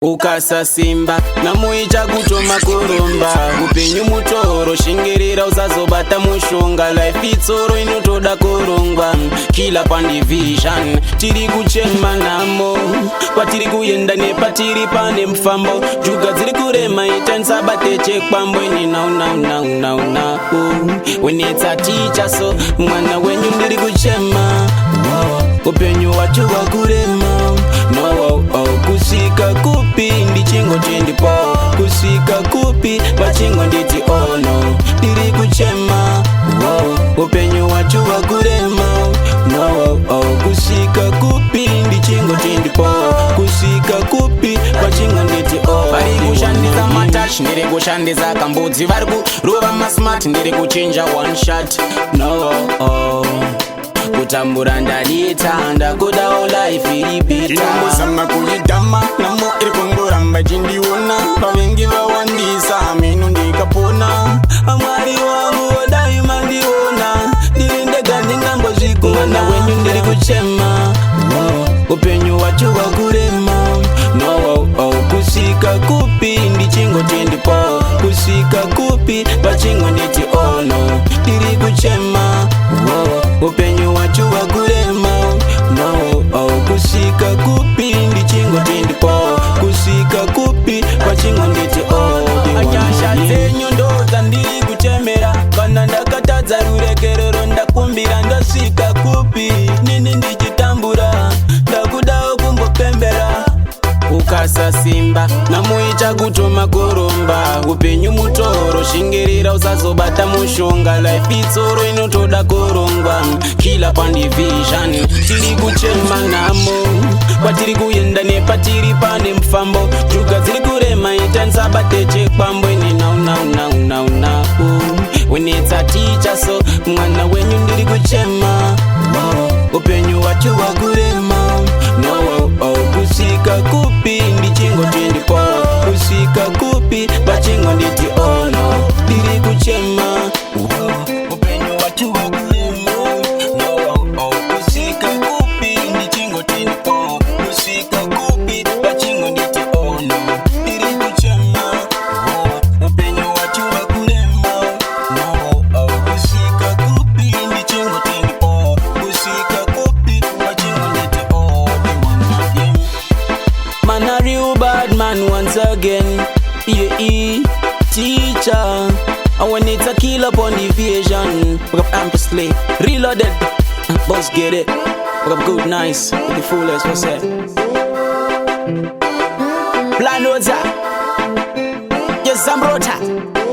Ukasa simba namuita kutoma kurumba upenyu mutoro shingirira usazobata mushonga life itsoro inotoda kurongwa kila pandivision tiri kuchema namo patiri kuyenda nepatiri pane mufambo juga dziri kurema itansabate chekwambweni now when it's a teacher so mwana wenyu ndiri kuchema upenyu wacho wakurema no kusika kupi ndichingo chendipo kusika kupi pachingo nditi ono ndiri kuchema upenyu wacho wakurema no kusika kupi ndichingo chendipo kusika kupi pachingo nditi ono vari kushandisa matash ndiri kushandisa kambudzi vari kurova masmart ndiri kuchinja one shot no kutambura ndalita ndakudawo life iripita ndinombozama kuyidhama namo iri kungoramba chindiona vavengi vawandisa mino ndikapona amwari wangu wadai mandiona ndiri ndega ndingambozvigona wenyu ndiri kuchema upenyu wacho wakurema no kusika kupi ndichingo tendipo kusika kupi pachingo nditi ono ndiri kuchema upenyu wacho wakurema no kusika kupi ndichingo tendipo kusika kupi pachingo nditi ono anyasha dzenyu ndoza ndiri kuchemera kana ndakatadza rurekerero ndakumbira ndosvika kupi nini ndichitambura ndakudawo kumbopembera ukasa simba namuita kutoma kurumba upenyu mutoro shingirira usazobata mushonga life itsoro inotoda kurongwa kila pandivision tiri kuchema namo patiri kuyenda nepatiri pane mufambo juga dziri kurema itansabate chekwambweni now when it's a teacher so mwana wenyu ndiri kuchema upenyu wacho wakurema no kusika kupi ndichingo tendipo kusika kupi pachingo nditi ono ndiri kuchema upenyu wacho wakurema no kusika kupi ndichingo tendipo kusika kupi pachingo nditi ono ndiri kuchema upenyu wacho wakurema no kusika kupi ndichingo tendipo kusika kupi pachingo nditi ono man, a real bad man once again. Teacher. And when it's a kill up on the vision, we got amplessly reloaded. Boss get it. We got good nice with the fullest. What's that? Plan notes. Yes, I'm rota.